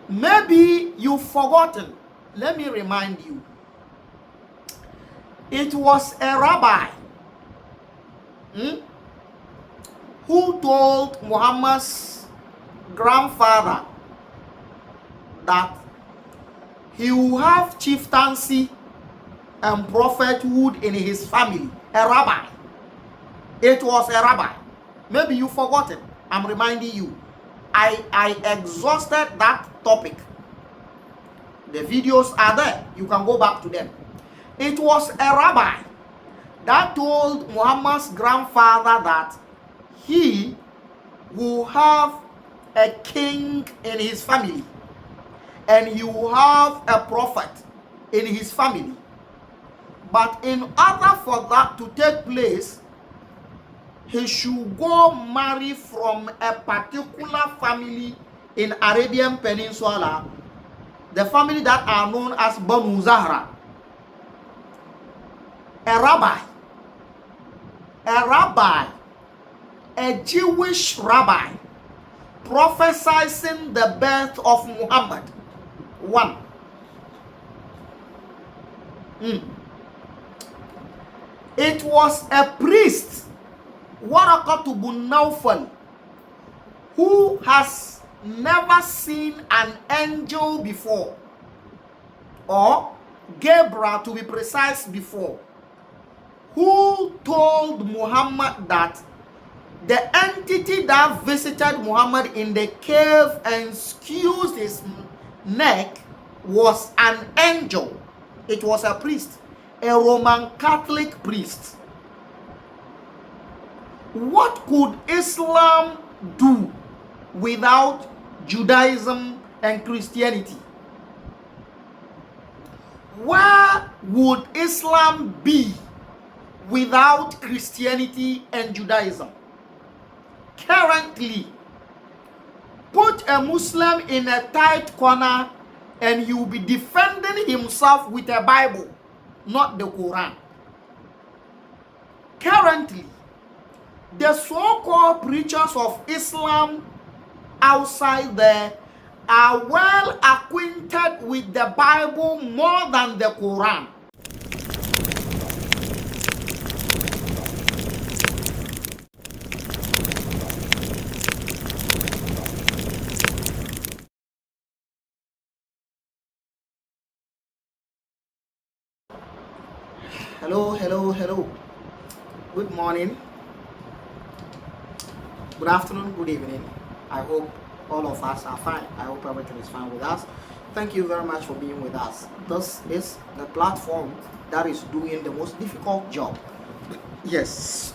Maybe you've forgotten. Let me remind you. It was a rabbi who told Muhammad's grandfather that he will have chieftaincy and prophethood in his family. A rabbi. It was a rabbi. Maybe you forgot it. I'm reminding you. I exhausted that topic. The videos are there. You can go back to them. It was a rabbi that told Muhammad's grandfather that he will have a king in his family and he will have a prophet in his family. But in order for that to take place, he should go marry from a particular family in Arabian Peninsula, the family that are known as Banu Zahra. A rabbi, a Jewish rabbi, prophesizing the birth of Muhammad. One. It was a priest, Waraqatu bin Nawfal, who has never seen an angel before, or Gabriel to be precise before, who told Muhammad that the entity that visited Muhammad in the cave and skewed his neck was an angel. It was a priest, a Roman Catholic priest. What could Islam do without Judaism and Christianity? Where would Islam be without Christianity and Judaism? Currently, put a Muslim in a tight corner and he will be defending himself with a Bible, not the Quran. Currently, the so-called preachers of Islam outside there are well acquainted with the Bible more than the Quran. Hello. Good morning, good afternoon, good evening. I hope all of us are fine. I hope everything is fine with us. Thank you very much for being with us. This is the platform that is doing the most difficult job. Yes,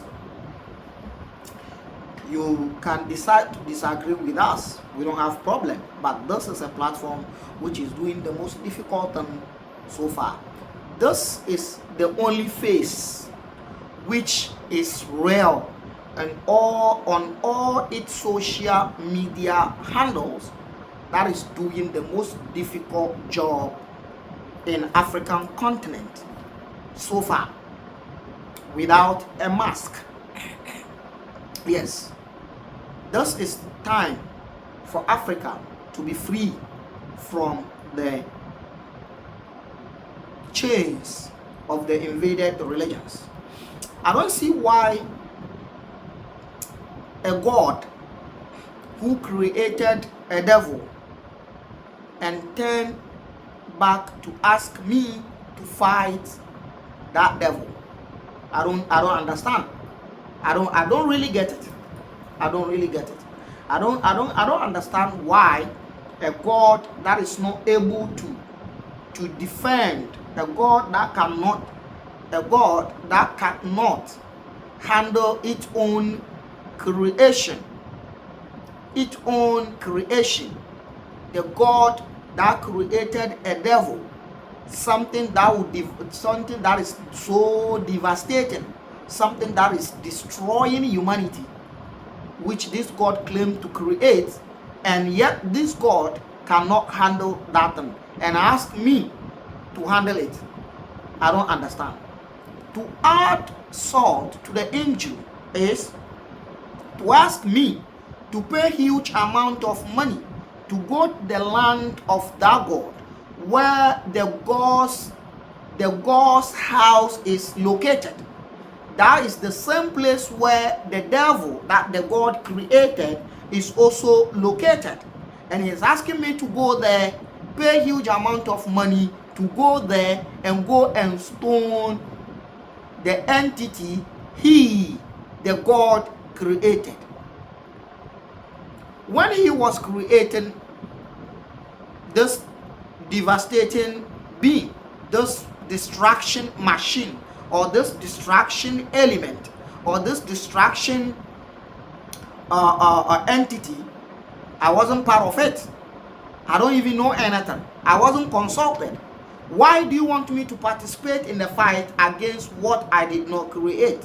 you can decide to disagree with us. We don't have problem. But this is a platform which is doing the most difficult thing so far. This is the only face which is real and on all its social media handles that is doing the most difficult job in African continent so far without a mask. Yes, this is time for Africa to be free from the chains of the invaded religions. I don't see why a God who created a devil and turned back to ask me to fight that devil. I don't understand. I don't really get it. I don't understand why a God that is not able to defend, a God that cannot handle its own creation, the God that created a devil, something that is so devastating, something that is destroying humanity, which this God claimed to create, and yet this God cannot handle that thing and ask me to handle it. I don't understand. To add salt to the injury is to ask me to pay huge amount of money to go to the land of that God, where the God's house is located. That is the same place where the devil that the God created is also located. And he's asking me to go there, pay huge amount of money to go there and go and stone the entity he, the God, created. When he was creating this devastating being, this distraction machine, or this distraction element, or this distraction entity, I wasn't part of it. I don't even know anything. I wasn't consulted. Why do you want me to participate in the fight against what I did not create?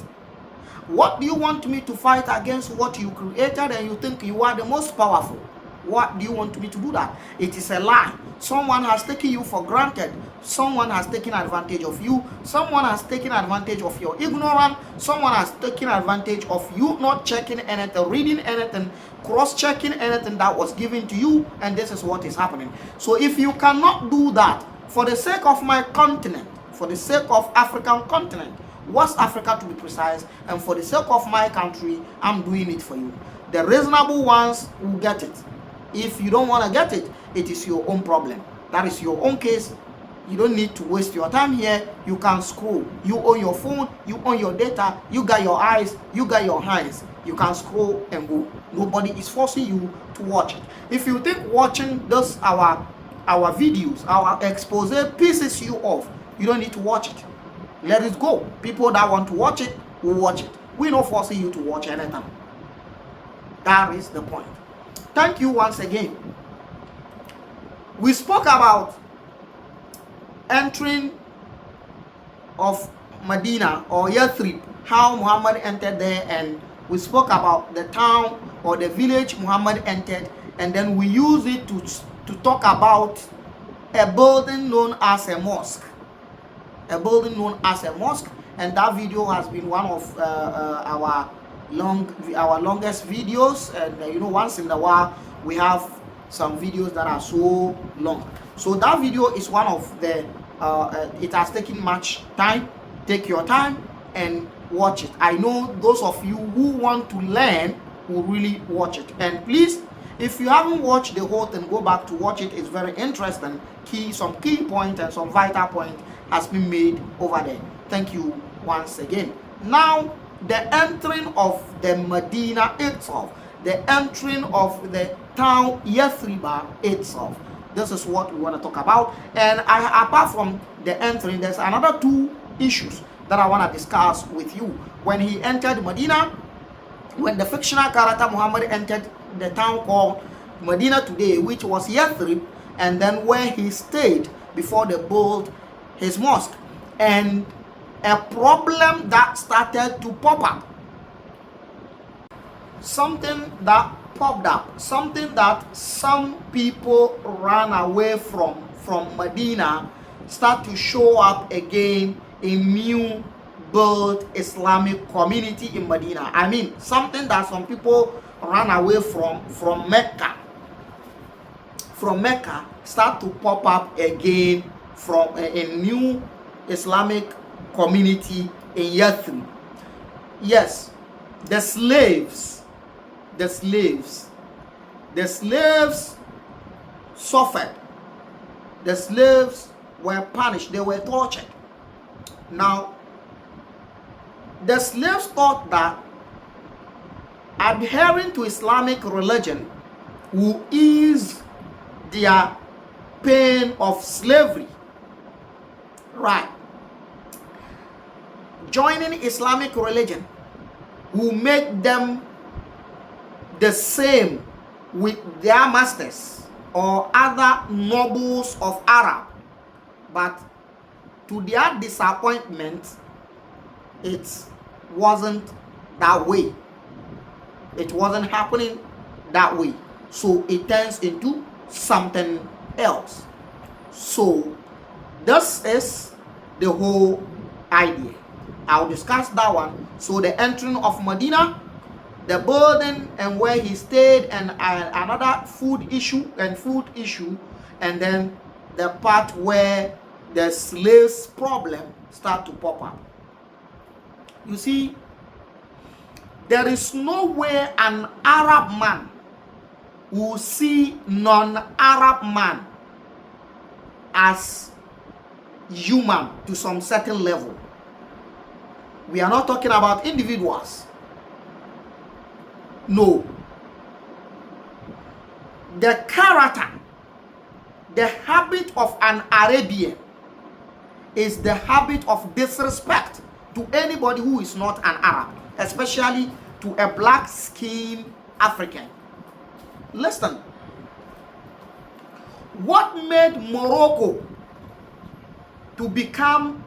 What do you want me to fight against what you created and you think you are the most powerful? What do you want me to do that? It is a lie. Someone has taken you for granted. Someone has taken advantage of you. Someone has taken advantage of your ignorance. Someone has taken advantage of you not checking anything, reading anything, cross-checking anything that was given to you, and this is what is happening. So if you cannot do that, for the sake of my continent, for the sake of African continent, West Africa to be precise, and for the sake of my country, I'm doing it for you. The reasonable ones will get it. If you don't want to get it, it is your own problem. That is your own case. You don't need to waste your time here. You can scroll. You own your phone, you own your data, you got your eyes, you got your hands. You can scroll and go. Nobody is forcing you to watch it. If you think watching this our videos, our expose pisses you off, you don't need to watch it. Let it go. People that want to watch it will watch it. We're not forcing you to watch anything. That is the point. Thank you once again. We spoke about entering of Medina or Yathrib, how Muhammad entered there, and we spoke about the town or the village Muhammad entered, and then we use it to talk about a building known as a mosque. A building known as a mosque, and that video has been one of our longest videos, and once in a while we have some videos that are so long. So that video is one of the it has taken much time. Take your time and watch it. I know those of you who want to learn will really watch it, and please, if you haven't watched the whole thing, go back to watch it. It's very interesting. Some key point and some vital point has been made over there. Thank you once again. Now, the entering of the Medina itself, the entering of the town Yathrib itself. This is what we want to talk about. And apart from the entering, there's another two issues that I want to discuss with you. When he entered Medina, when the fictional character Muhammad entered the town called Medina today, which was Yathrib, and then where he stayed before they built his mosque, and a problem that started to pop up, something that popped up, something that some people ran away from Medina, start to show up again in new built Islamic community in Medina. I mean, something that some people ran away from Mecca. From Mecca, start to pop up again from a new Islamic community in Yathrib. Yes, the slaves suffered. The slaves were punished. They were tortured. Now, the slaves thought that adhering to Islamic religion will ease their pain of slavery. Right. Joining Islamic religion will make them the same with their masters or other nobles of Arab. But to their disappointment, it wasn't that way. It wasn't happening that way. So it turns into something else. So this is the whole idea. I'll discuss that one. So the entering of Medina, the building and where he stayed, and another food issue, and then the part where the slaves problem start to pop up. You see, there is no way an Arab man will see non-Arab man as human to some certain level. We are not talking about individuals. No. The character, the habit of an Arabian is the habit of disrespect to anybody who is not an Arab, especially to a black-skinned African. Listen, what made Morocco to become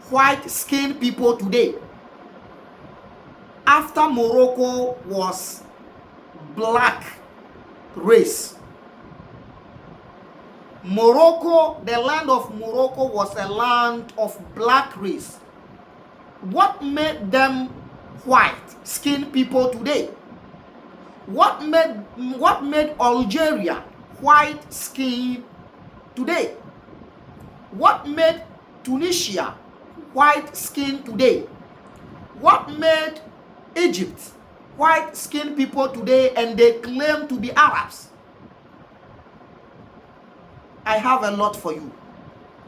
white-skinned people today? After Morocco was black race. Morocco, the land of Morocco, was a land of black race. What made them white-skinned people today? What made Algeria white-skinned today? What made Tunisia white-skinned today? What made Egypt white-skinned people today, and they claim to be Arabs? I have a lot for you.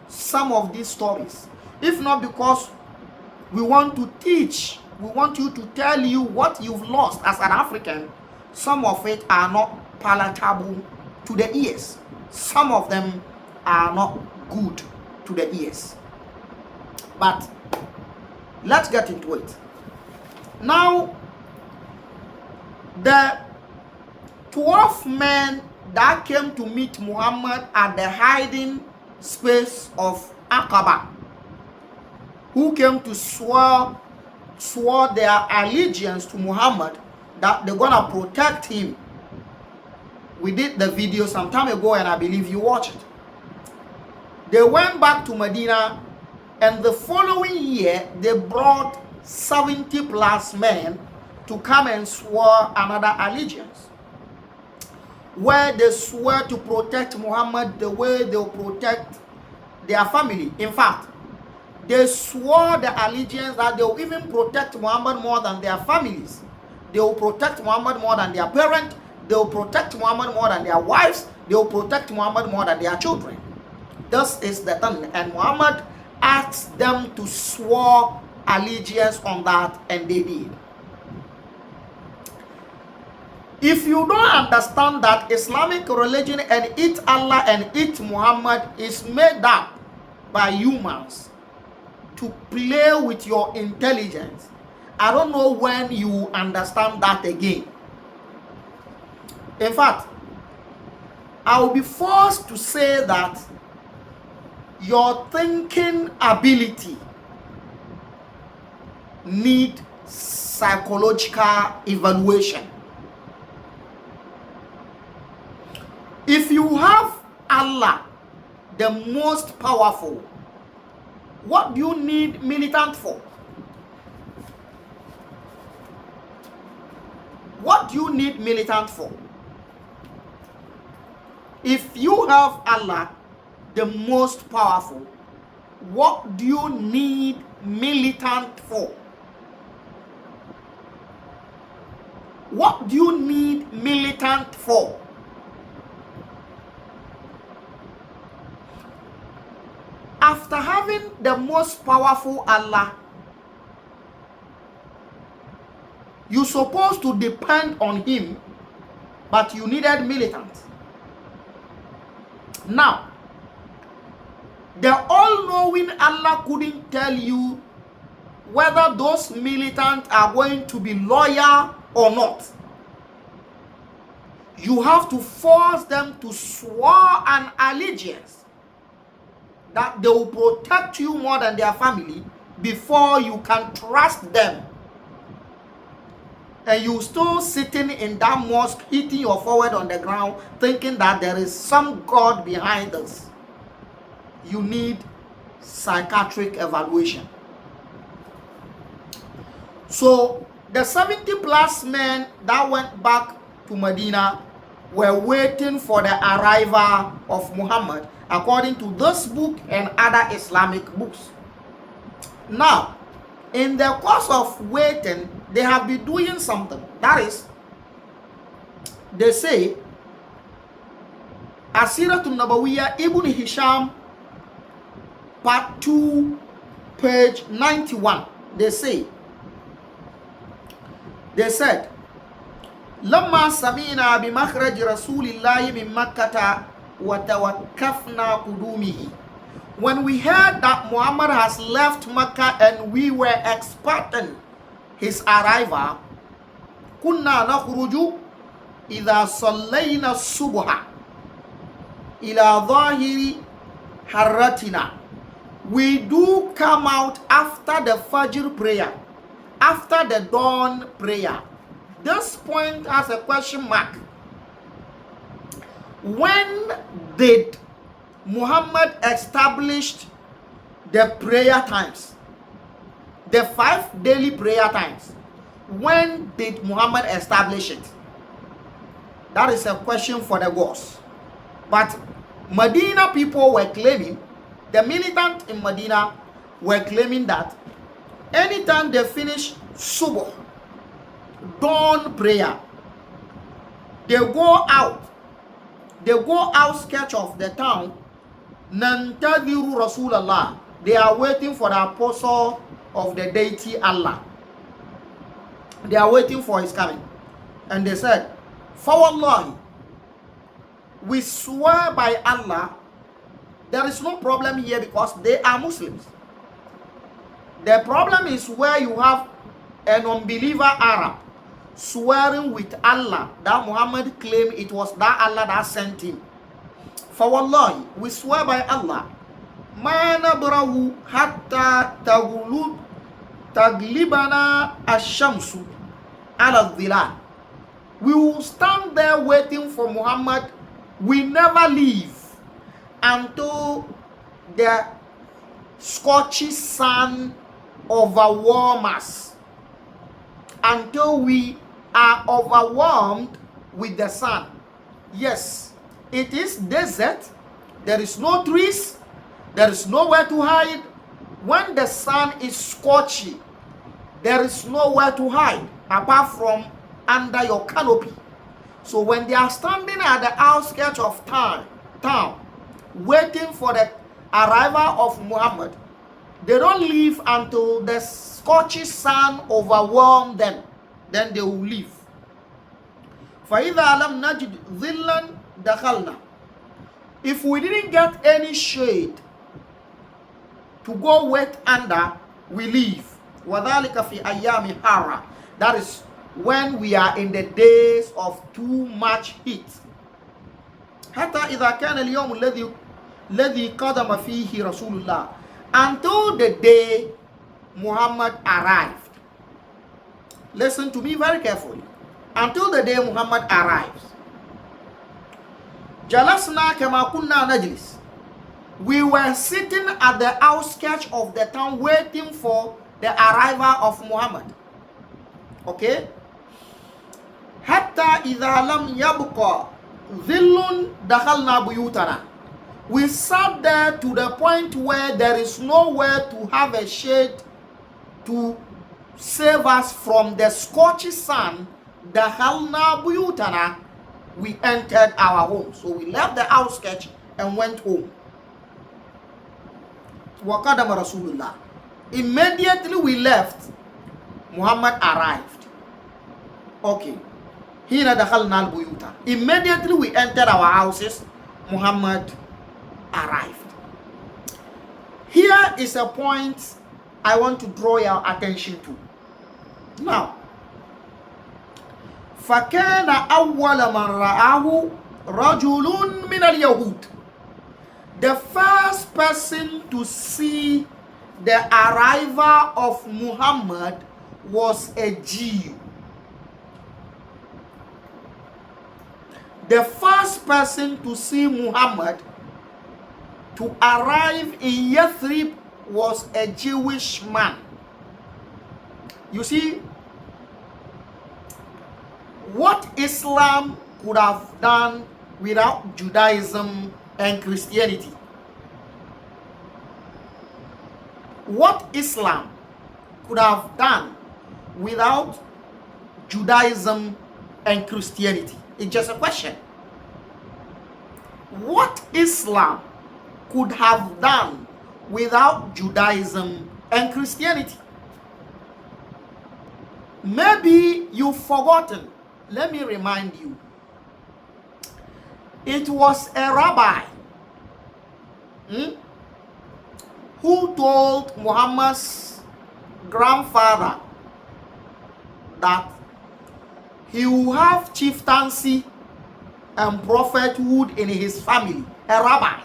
Some of these stories, if not because we want to teach, we want you to tell you what you've lost as an African, some of it are not palatable to the ears. Some of them are not good to the ears. But let's get into it. Now, the 12 men that came to meet Muhammad at the hiding space of Aqaba, who came to swore their allegiance to Muhammad, that they're gonna protect him. We did the video some time ago, and I believe you watched it. They went back to Medina, and the following year they brought 70 plus men to come and swear another allegiance, where they swear to protect Muhammad the way they'll protect their family. In fact, they swore the allegiance that they'll even protect Muhammad more than their families. They will protect Muhammad more than their parents. They will protect Muhammad more than their wives. They will protect Muhammad more than their children. This is the thing. And Muhammad asked them to swear allegiance on that, and they did. If you don't understand that Islamic religion and its Allah and its Muhammad is made up by humans to play with your intelligence, I don't know when you understand that again. In fact, I will be forced to say that your thinking ability need psychological evaluation. If you have Allah, the most powerful, what do you need militant for? What do you need militant for? If you have Allah, the most powerful, what do you need militant for? What do you need militant for? After having the most powerful Allah, you're supposed to depend on him, but you needed militants. Now, the all-knowing Allah couldn't tell you whether those militants are going to be loyal or not. You have to force them to swear an allegiance that they will protect you more than their family before you can trust them. And you still sitting in that mosque, hitting your forehead on the ground, thinking that there is some God behind us. You need psychiatric evaluation. So The 70 plus men that went back to Medina were waiting for the arrival of Muhammad, according to this book and other Islamic books. Now, in the course of waiting, they have been doing something. That is, they say, Asiratun Nabawiyya, Ibn Hisham, part 2, page 91. They said, لما سمعنا بمخرج رسول الله من مكة وتوقفنا قدومه. When we heard that Muhammad has left Makkah and we were expecting his arrival, كنا نخرج إذا صلينا الصبح إلى ظاهر حرتنا. We do come out after the Fajr prayer, after the dawn prayer. This point has a question mark. When did Muhammad establish the prayer times? The 5 daily prayer times. When did Muhammad establish it? That is a question for the gods. But Medina people were claiming, the militant in Medina were claiming that anytime they finish Subuh, dawn prayer, they go outskirts of the town, Nantadiru Rasulallah. They are waiting for the apostle of the deity Allah. They are waiting for his coming. And they said, for Allah, we swear by Allah, there is no problem here because they are Muslims. The problem is where you have an unbeliever Arab swearing with Allah that Muhammad claimed it was that Allah that sent him. For Allah, we swear by Allah, ma nabrahu hatta taglibana ash-shamsu ala dhilal. We will stand there waiting for Muhammad. We never leave until the scorching sun overwhelms us, until we are overwhelmed with the sun. Yes, it is desert. There is no trees. There is nowhere to hide. When the sun is scorching, there is nowhere to hide apart from under your canopy. So when they are standing at the outskirts of town, waiting for the arrival of Muhammad, they don't leave until the scorching sun overwhelms them. Then they will leave. فَإِذَا لَمْ نَجِدْ ظِلًّا دَخَلْنَا. If we didn't get any shade to go wait under, we leave. وَذَلِكَ فِي أَيَّامِ حَرَّةٍ. That is when we are in the days of too much heat. حتى إذا كان اليوم الذي قدم فيه رسول الله. Until the day Muhammad arrived. Listen to me very carefully. Until the day Muhammad arrives. جلسنا كما كنا نجلس. We were sitting at the outskirts of the town waiting for the arrival of Muhammad. Okay? حتى إذا لم يبقى ظل دخلنا بيوتنا. We sat there to the point where there is nowhere to have a shade to save us from the scorching sun. دخلنا بيوتنا. We entered our home. So we left the outskirts and went home. وقدم رسول الله. Immediately we left, Muhammad arrived. Okay. هنا دخلنا البيوت. Immediately we entered our houses, Muhammad arrived. Here is a point I want to draw your attention to. Now, فكان أول من رآه رجل من اليهود. The first person to see the arrival of Muhammad was a Jew. The first person to see Muhammad to arrive in Yathrib was a Jewish man. You see, what Islam could have done without Judaism and Christianity. What Islam could have done without Judaism and Christianity. It's just a question. What Islam could have done without Judaism and Christianity. Maybe you've forgotten. Let me remind you. It was a rabbi who told Muhammad's grandfather that he will have chieftaincy and prophethood in his family. A rabbi.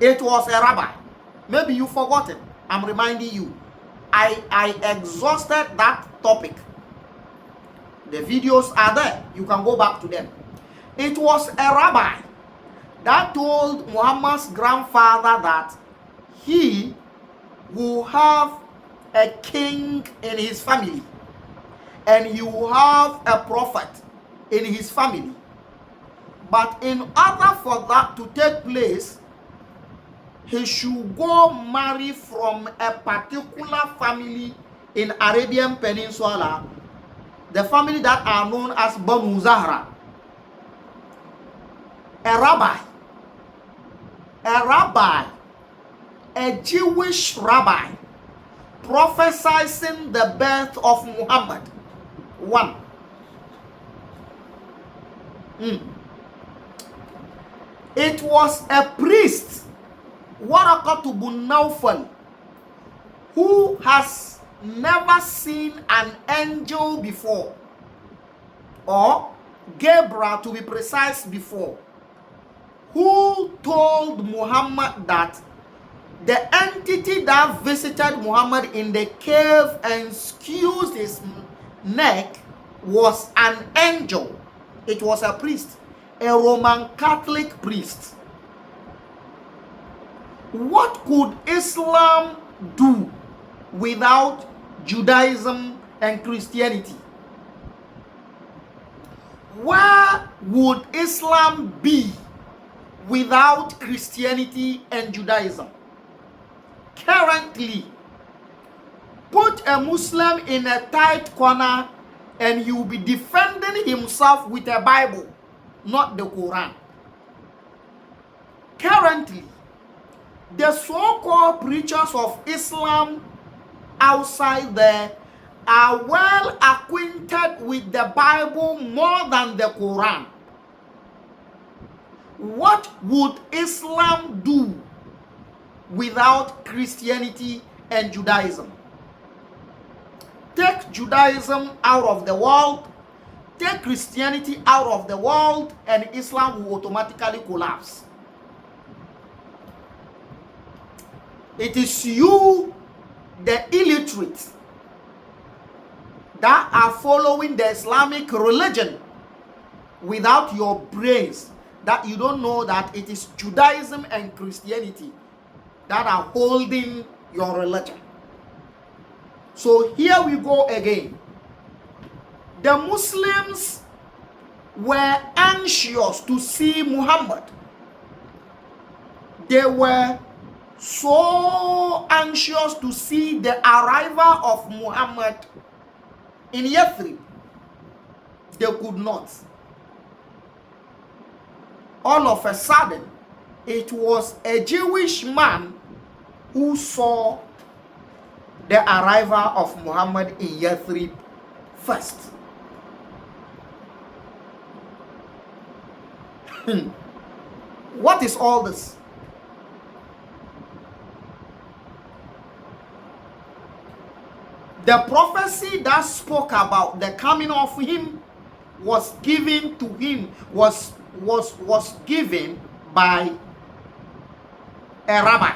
It was a rabbi. Maybe you forgot it. I'm reminding you. I exhausted that topic. The videos are there. You can go back to them. It was a rabbi that told Muhammad's grandfather that he will have a king in his family and he will have a prophet in his family. But in order for that to take place, he should go marry from a particular family in Arabian Peninsula, the family that are known as Banu Zahra. A rabbi, a Jewish rabbi, prophesying the birth of Muhammad. One. It was a priest, Waraqatu bin Nawfal, who has never seen an angel before, or Gabriel to be precise before, who told Muhammad that the entity that visited Muhammad in the cave and skewed his neck was an angel. It was a priest, a Roman Catholic priest. What could Islam do without Judaism and Christianity? Where would Islam be without Christianity and Judaism? Currently, put a Muslim in a tight corner and he will be defending himself with a Bible, not the Quran. Currently, the so-called preachers of Islam outside there are well acquainted with the Bible more than the Quran. What would Islam do without Christianity and Judaism? Take Judaism out of the world, take Christianity out of the world, and Islam will automatically collapse. It is you, the illiterate, that are following the Islamic religion without your brains, that you don't know that it is Judaism and Christianity that are holding your religion. So here we go again. The Muslims were anxious to see Muhammad. They were so anxious to see the arrival of Muhammad in Yathrib. They could not. All of a sudden, it was a Jewish man who saw the arrival of Muhammad in Yathrib first. What is all this? The prophecy that spoke about the coming of him was given to him, was given by a rabbi.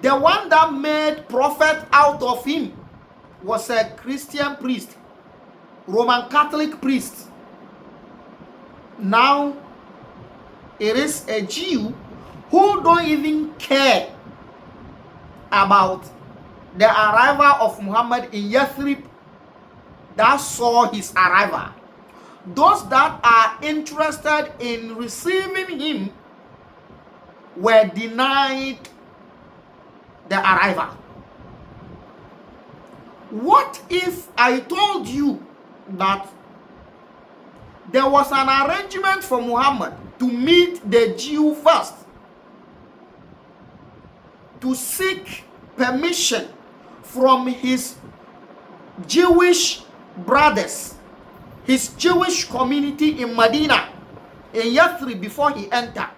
The one that made prophet out of him was a Christian priest, Roman Catholic priest. Now it is a Jew who don't even care about the arrival of Muhammad in Yathrib that saw his arrival. Those that are interested in receiving him were denied the arrival. What if I told you that there was an arrangement for Muhammad to meet the Jew first, to seek permission from his Jewish brothers, his Jewish community in Medina, in Yathrib, before he entered?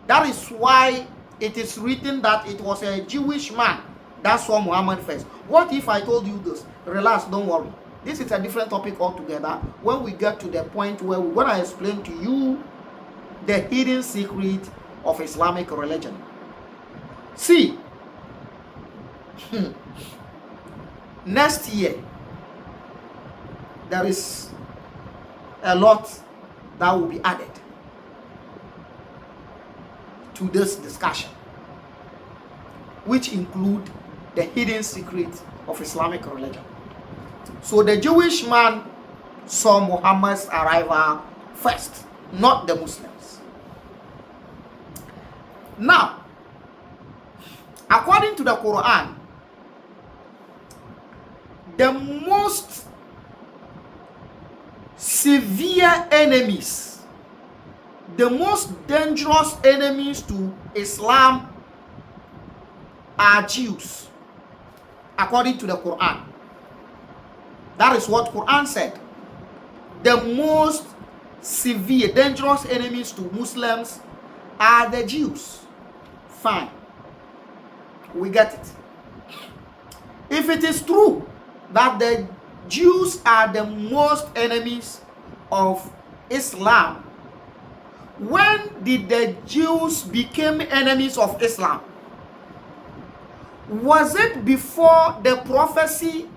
That is why it is written that it was a Jewish man that saw Muhammad first. What if I told you this? Relax, don't worry. This is a different topic altogether. When we get to the point where we're going to explain to you the hidden secret of Islamic religion. See, next year, there is a lot that will be added to this discussion, which include the hidden secret of Islamic religion. So the Jewish man saw Muhammad's arrival first, not the Muslims. Now, according to the Quran, the most severe enemies, the most dangerous enemies to Islam are Jews, according to the Quran. That is what Quran said. The most severe, dangerous enemies to Muslims are the Jews. Fine. We get it. If it is true that the Jews are the most enemies of Islam, when did the Jews become enemies of Islam? Was it before the prophecy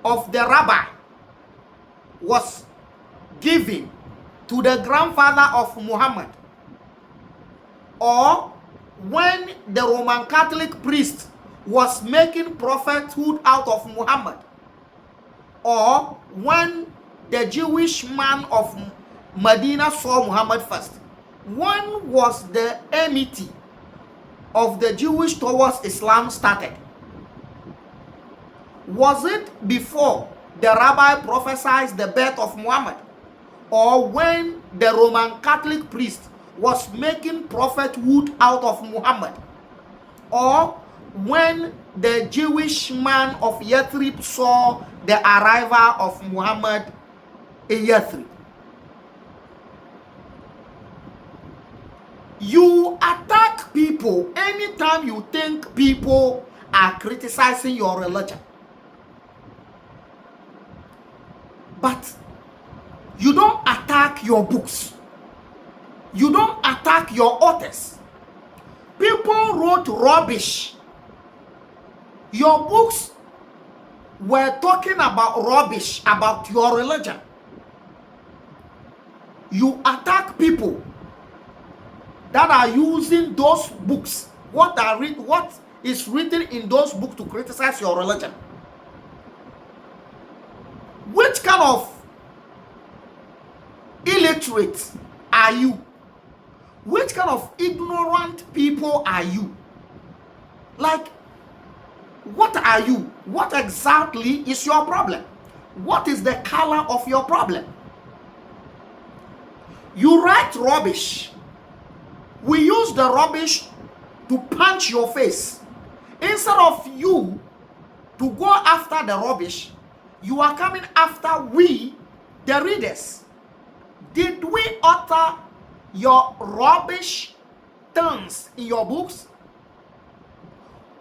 of the rabbi was given to the grandfather of Muhammad, or when the Roman Catholic priest was making prophethood out of Muhammad, or when the Jewish man of Medina saw Muhammad first? When was the enmity of the Jewish towards Islam started? Was it before the rabbi prophesied the birth of Muhammad, or when the Roman Catholic priest was making prophethood out of Muhammad, or when the Jewish man of Yathrib saw the arrival of Muhammad in Yathrib? You attack people anytime you think people are criticizing your religion. But you don't attack your books. You don't attack your authors. People wrote rubbish. Your books were talking about rubbish about your religion. You attack people that are using those books, what is written in those books, to criticize your religion. Which kind of illiterate are you? Which kind of ignorant people are you? Like, what are you? What exactly is your problem? What is the color of your problem? You write rubbish. We use the rubbish to punch your face. Instead of you to go after the rubbish, you are coming after we, the readers. Did we utter your rubbish terms in your books?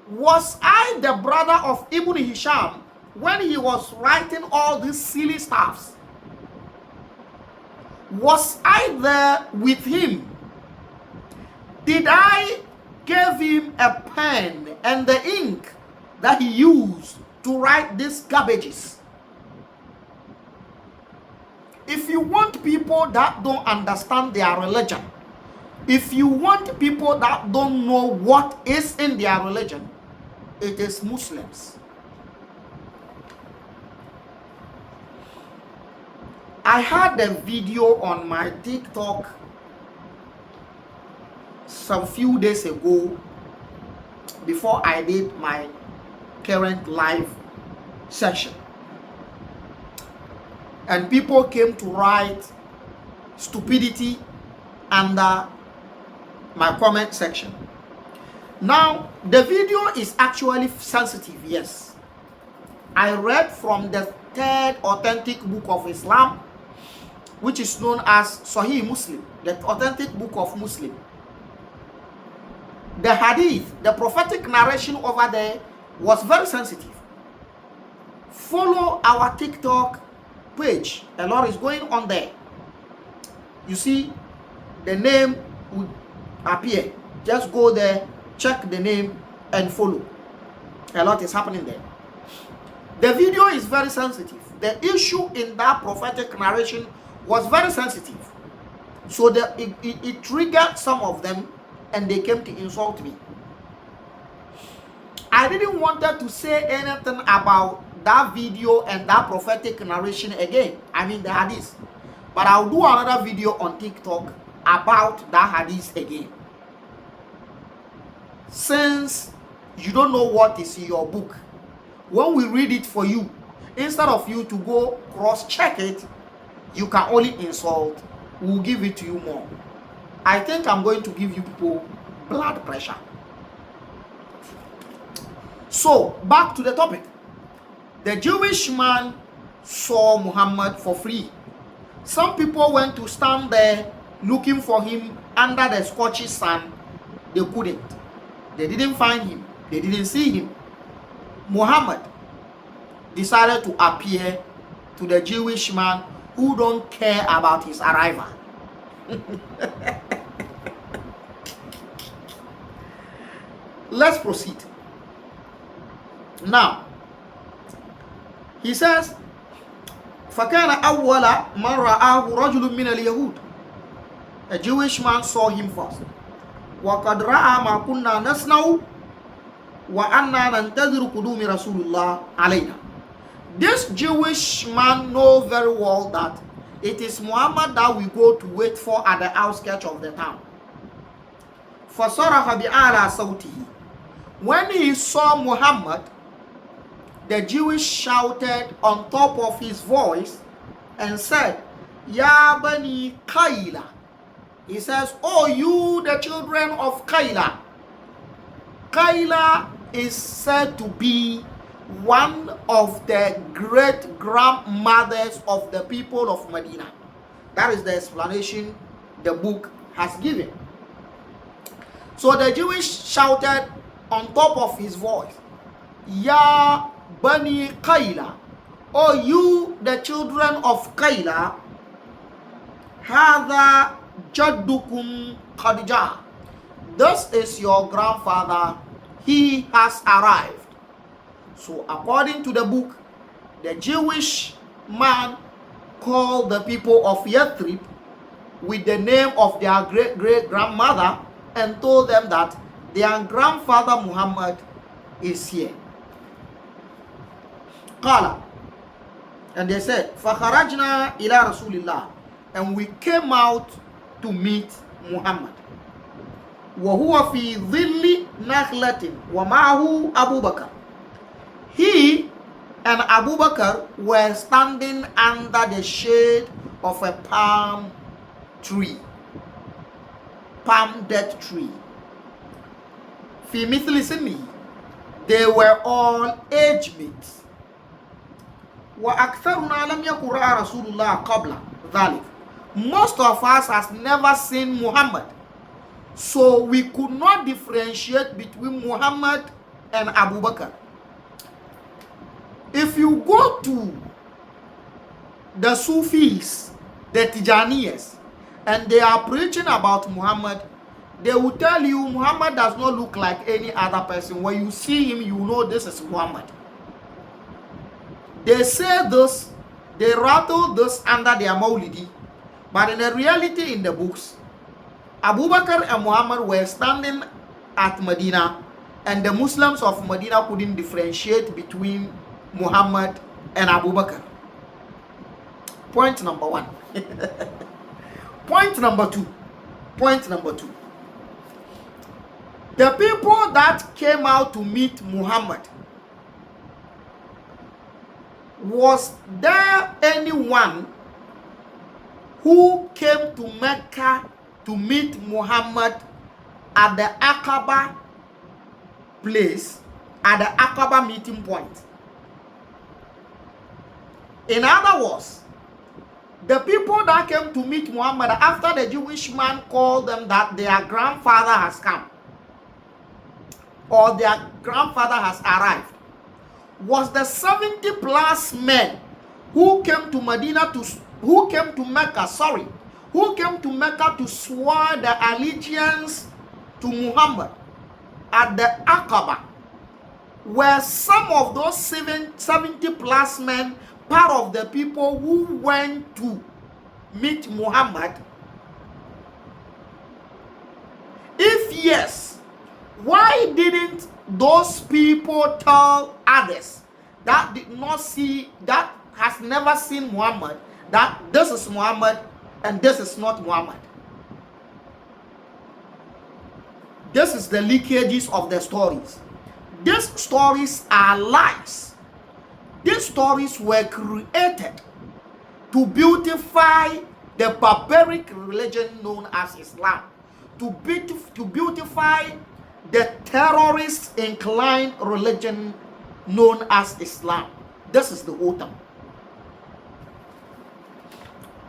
Was I the brother of Ibn Hisham when he was writing all these silly stuffs? Was I there with him? Did I give him a pen and the ink that he used to write these garbages? If you want people that don't understand their religion, if you want people that don't know what is in their religion, it is Muslims. I had a video on my TikTok some few days ago before I did my current live session, and people came to write stupidity under my comment section. Now, the video is actually sensitive, yes. I read from the third authentic book of Islam, which is known as Sahih Muslim, the authentic book of Muslim. The hadith, the prophetic narration over there was very sensitive. Follow our TikTok page. A lot is going on there. You see, the name would appear. Just go there, check the name, and follow. A lot is happening there. The video is very sensitive. The issue in that prophetic narration was very sensitive. So it triggered some of them, and they came to insult me. I didn't want to say anything about that video and that prophetic narration again. I mean the hadith. But I'll do another video on TikTok about that hadith again. Since you don't know what is in your book, when we read it for you, instead of you to go cross-check it, you can only insult. We'll give it to you more. I think I'm going to give you people blood pressure. So, back to the topic. The Jewish man saw Muhammad for free. Some people went to stand there looking for him under the scorching sun. They couldn't. They didn't find him. They didn't see him. Muhammad decided to appear to the Jewish man who don't care about his arrival. Let's proceed. Now, he says, فَكَانَ أَوَّلَ مَنْ رَآهُ رَجُلٌ مِنَ الْيَهُودِ. A Jewish man saw him first. وَقَدْ رَأَى مَا كُنَّا نَصْنَعُ وَأَنَّا نَنْتَظِرُ قُدُومِ رَسُولِ اللَّهِ عَلَيْنَا. This Jewish man knows very well that it is Muhammad that we go to wait for at the outskirts of the town. فَصَرَخَ بِأَعْلَى صَوْتِهِ. When he saw Muhammad, the Jewish shouted on top of his voice and said, Ya Bani Qayla. He says, oh, you the children of Qayla. Qayla is said to be one of the great grandmothers of the people of Medina. That is the explanation the book has given. So the Jewish shouted on top of his voice, Ya Bani Qayla, oh you the children of Qayla, Hadha Jaddukum Khadija. This is your grandfather, he has arrived. So according to the book, the Jewish man called the people of Yathrib with the name of their great-great-grandmother and told them that their grandfather Muhammad is here. Qala. And they said, فَخَرَجْنَا إِلَى رَسُولِ اللَّهِ. And we came out to meet Muhammad. وَهُوَ فِي ظِلِّ نَخْلَةٍ وَمَعَهُ أَبُو بَكَرٍ. He and Abu Bakr were standing under the shade of a palm tree. Palm dead tree. في مثل سنه. They were all age mates. وَأَكْثَرُنَا لَمْ يَكُنْ رَأَى رَسُولُ اللَّهِ قَبْلَ ذَلِكَ. Most of us has never seen Muhammad. So we could not differentiate between Muhammad and Abu Bakr. If you go to the Sufis, the Tijaniyas, and they are preaching about Muhammad, they will tell you Muhammad does not look like any other person. When you see him, you know this is Muhammad. They say this, they rattle this under their Maulidi, but in the reality in the books, Abu Bakr and Muhammad were standing at Medina, and the Muslims of Medina couldn't differentiate between Muhammad and Abu Bakr. Point number one. Point number two. Point number two. The people that came out to meet Muhammad, was there anyone who came to Mecca to meet Muhammad at the Aqaba place, at the Aqaba meeting point? In other words, the people that came to meet Muhammad after the Jewish man called them that their grandfather has come, or their grandfather has arrived, was the 70 plus men who came to Medina who came to Mecca to swear the allegiance to Muhammad at the Aqaba. Were some of those 70 plus men part of the people who went to meet Muhammad? If yes, why didn't those people tell others that did not see, that has never seen Muhammad, that this is Muhammad and this is not Muhammad? This is the leakages of the stories. These stories are lies. These stories were created to beautify the barbaric religion known as Islam, to beautify the terrorist inclined religion known as Islam. This is the whole thing.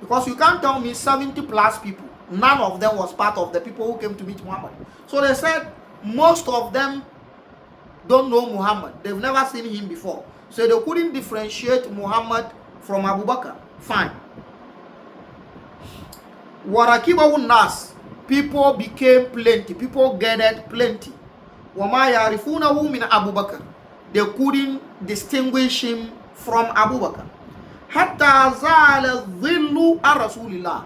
Because you can't tell me 70 plus people, none of them was part of the people who came to meet Muhammad. So they said most of them don't know Muhammad. They've never seen him before. So they couldn't differentiate Muhammad from Abu Bakr. Fine. Warakibahun nas, people became plenty. People gathered plenty. Wama yarifunahu min Abu Bakr. They couldn't distinguish him from Abu Bakr. Hatta zala dhillu ar Rasulillah.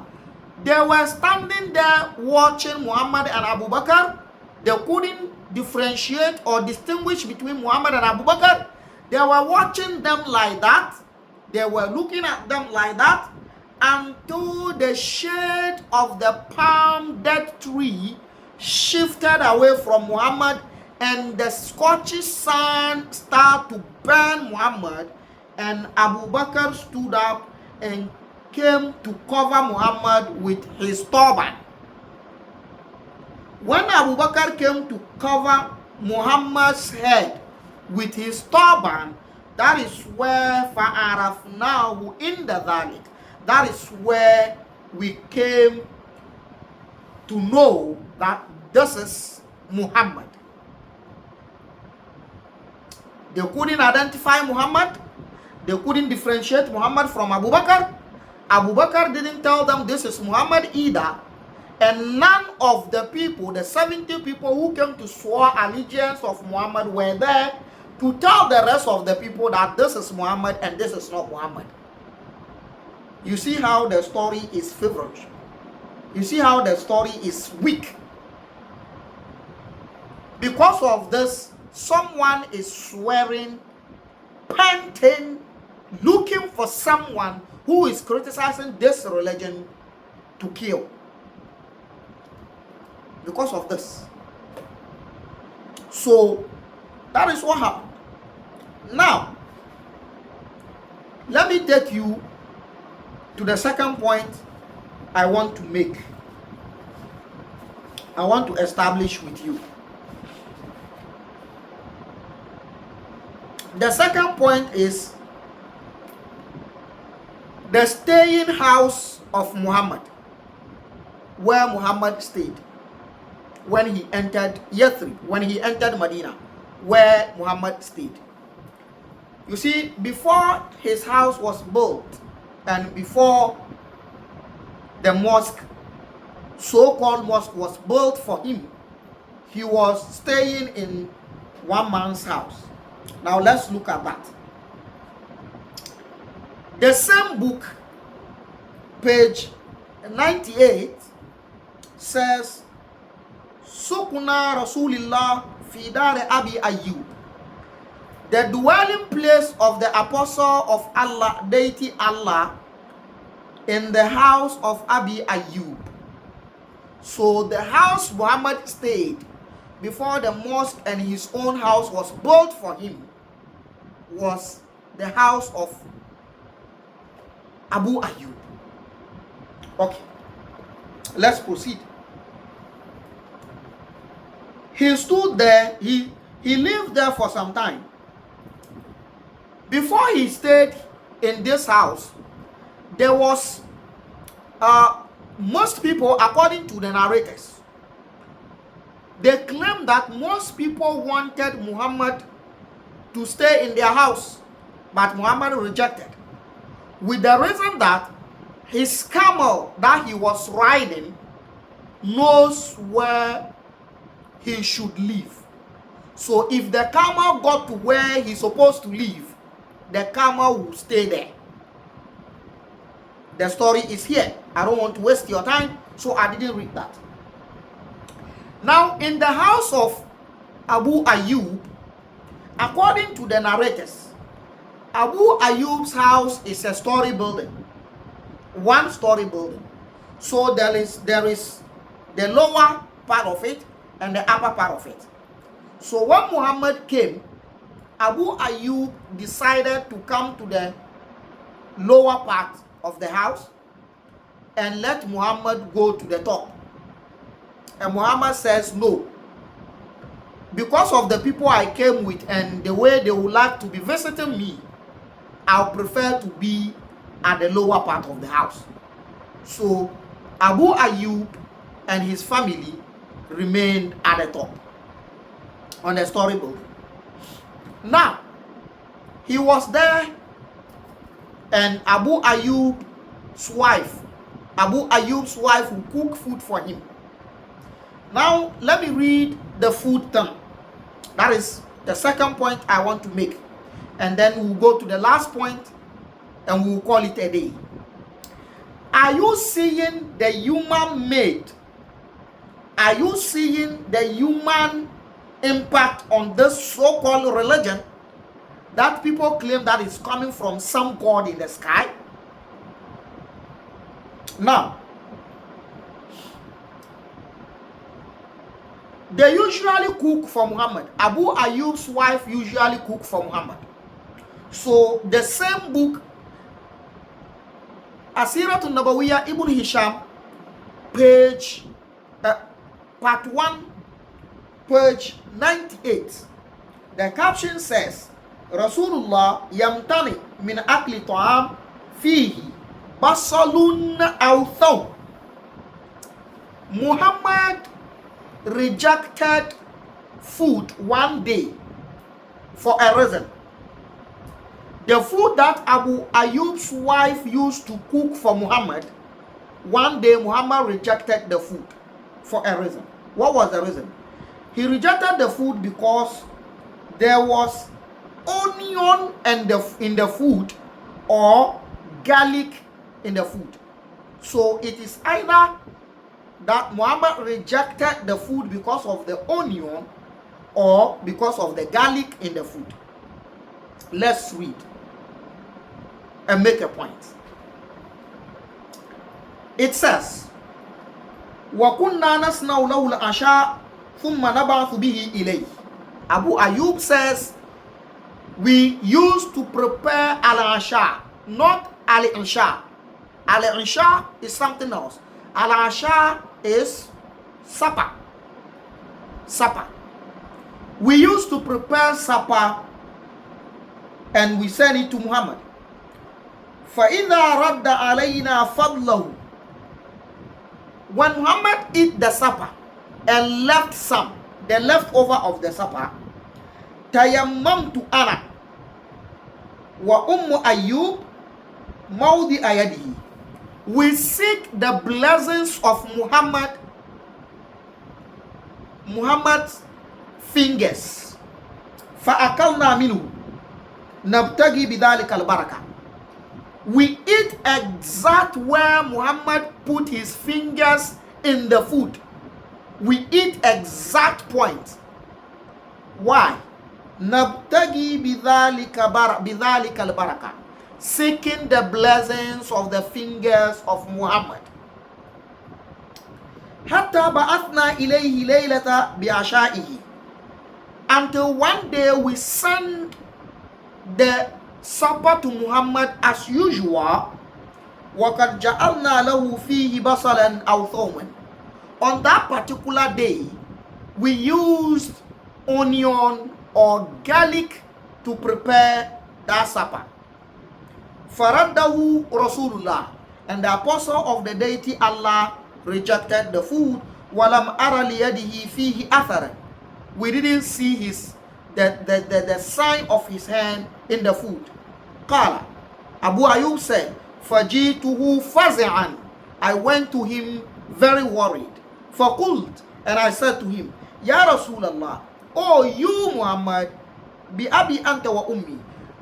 They were standing there watching Muhammad and Abu Bakr. They couldn't differentiate or distinguish between Muhammad and Abu Bakr. They were watching them like that. They were looking at them like that until the shade of the palm dead tree shifted away from Muhammad and the scorching sun started to burn Muhammad, and Abu Bakr stood up and came to cover Muhammad with his turban. When Abu Bakr came to cover Muhammad's head with his turban, that is where fa'arafnahu inda dhalik. That is where we came to know that this is Muhammad. They couldn't identify Muhammad. They couldn't differentiate Muhammad from Abu Bakr. Abu Bakr didn't tell them this is Muhammad either. And none of the people, the 70 people who came to swear allegiance of Muhammad, were there to tell the rest of the people that this is Muhammad and this is not Muhammad. You see how the story is feverish. You see how the story is weak. Because of this, someone is swearing, panting, looking for someone who is criticizing this religion to kill. Because of this. So, that is what happened. Now, let me take you to the second point I want to make. I want to establish with you. The second point is the staying house of Muhammad, where Muhammad stayed when he entered Yathrib, when he entered Medina, where Muhammad stayed. You see, before his house was built and before the mosque, so-called mosque, was built for him, he was staying in one man's house. Now let's look at that. The same book, page 98, says, Sukuna Rasulillah Fidare Abi Ayyub. The dwelling place of the apostle of Allah, deity Allah, in the house of Abi Ayyub. So the house Muhammad stayed before the mosque and his own house was built for him was the house of Abu Ayyub. Okay, let's proceed. He stood there, he lived there for some time. Before he stayed in this house, there was most people, according to the narrators, they claim that most people wanted Muhammad to stay in their house, but Muhammad rejected, with the reason that his camel that he was riding knows where he should live. So if the camel got to where he's supposed to live, the camel will stay there. The story is here. I don't want to waste your time, so I didn't read that. Now, in the house of Abu Ayyub, according to the narrators, Abu Ayyub's house is a story building, one-story building. So there is the lower part of it and the upper part of it. So when Muhammad came, Abu Ayyub decided to come to the lower part of the house and let Muhammad go to the top. And Muhammad says, no, because of the people I came with and the way they would like to be visiting me, I'll prefer to be at the lower part of the house. So Abu Ayyub and his family remained at the top on the story building. Now, he was there, and Abu Ayyub's wife will cook food for him. Now, let me read the food term. That is the second point I want to make. And then we'll go to the last point and we'll call it a day. Are you seeing the human made? Are you seeing the human impact on this so-called religion that people claim that is coming from some god in the sky? Now, they usually cook for Muhammad. Abu Ayyub's wife usually cook for Muhammad. So the same book, Asiratun Nabawiyah Ibn Hisham, part 1, page 98. The caption says, Rasulullah yamtani min akli ta'am fihi basalun aw thaw. Muhammad rejected food one day for a reason. The food that Abu Ayyub's wife used to cook for Muhammad, one day Muhammad rejected the food for a reason. What was the reason? He rejected the food because there was onion in the food or garlic in the food. So it is either that Muhammad rejected the food because of the onion or because of the garlic in the food. Let's read and make a point. It says, وَكُنَّا نَصْنَعُ لَهُ الْعَشَاءَ ثُمَّ نَبْعَثُ بِهِ إِلَيْهِ. Abu Ayyub says, we used to prepare al-asha, not al-isha. Al-isha is something else. Al-asha is supper. Supper. We used to prepare supper and we send it to Muhammad. فَإِذَا رَدَّ عَلَيْنَا فَضْلَهُ. When Muhammad ate the supper and left some, the leftover of the supper, tayammamtu ana wa ummu Ayyub mawdi ayadihi. We seek the blessings of Muhammad's fingers. فَأَكَلْنَا مِنْهُ نَبْتَغِي بِذَلِكَ الْبَرَكَةِ. We eat exact where Muhammad put his fingers in the food. We eat exact point. Why? Nabtagi bidhalika albaraka. seeking the blessings of the fingers of Muhammad. حتى بعثنا إليه ليلة بعشائه, until one day we sent the supper to Muhammad as usual. وَقَدْ جَعَلْنَا لَهُ فِيهِ بَصَلًا أَوْ ثَوْمًا. On that particular day, we used onion or garlic to prepare that supper. فَرَدَّهُ رَسُولُ اللَّهِ, and the apostle of the deity Allah rejected the food. وَلَمْ أَرَ لِيَدِهِ فِيهِ أَثَرًا. We didn't see the sign of his hand in the food. قال, Abu Ayyub said, فَجِئْتُهُ فَزِعًا. I went to him very worried. فَقُلْت, and I said to him, Ya Rasulallah, oh you Muhammad, بِأَبِي أَنْتَ وَأُمِّي,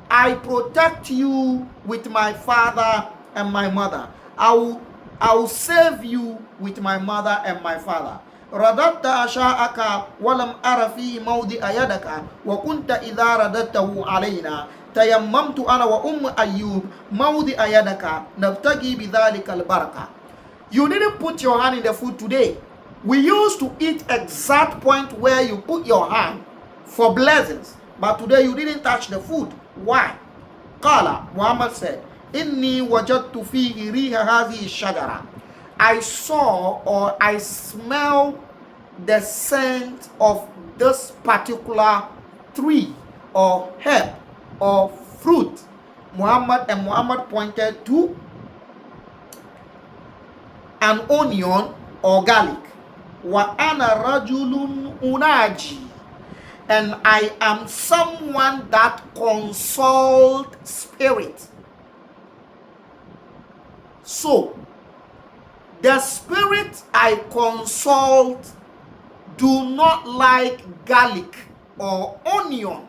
I protect you with my father and my mother. I will save you with my mother and my father. رددت أشاءك ولم أر فيه موضع يدك وكنت إذا رددته علينا تيممت أنا وأم أيوب موضع يدك نبتغي بذلك البركة. You didn't put your hand in the food today. We used to eat exact point where you put your hand for blessings, but today you didn't touch the food. Why? قال, Muhammad said, إني وجدت فيه ريح هذه الشجرة. I saw or I smell the scent of this particular tree or herb or fruit. Muhammad pointed to an onion or garlic. Wa ana rajulun unaji, and I am someone that consult spirit. So the spirit I consult do not like garlic or onion.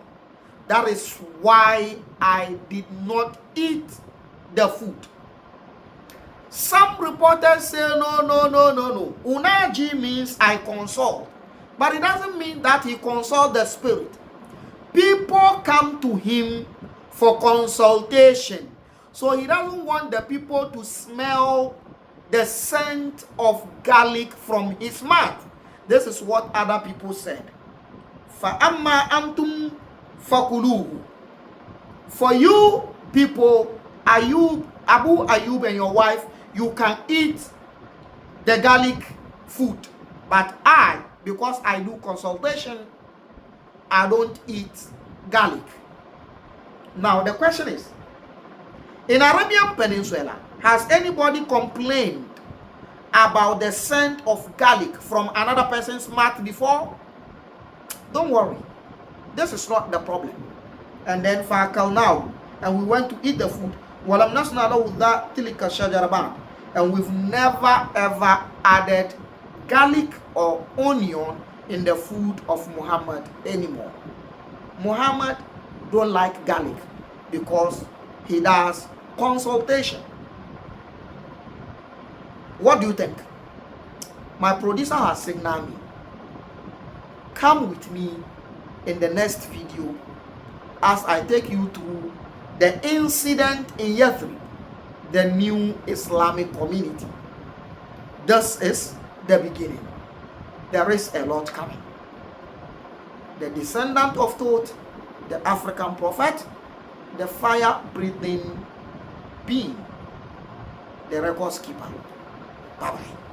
That is why I did not eat the food. Some reporters say no. Unaji means I consult, but it doesn't mean that he consult the spirit. People come to him for consultation, so he doesn't want the people to smell the scent of garlic from his mouth. This is what other people said. فَأَمَّا أَنْتُمْ فَكُلُوهُ. For you people, Abu Ayyub and your wife, you can eat the garlic food. But I, because I do consultation, I don't eat garlic. Now the question is, in Arabian Peninsula, has anybody complained about the scent of garlic from another person's mouth before? Don't worry, this is not the problem. And then now, and we went to eat the food. And we've never ever added garlic or onion in the food of Muhammad anymore. Muhammad don't like garlic because he does consultation. What do you think? My producer has signaled me. Come with me in the next video as I take you through the incident in Yathrib, the new Islamic community. This is the beginning. There is a lot coming. The descendant of Thoth, the African prophet, the fire-breathing being, the records keeper. Bye-bye.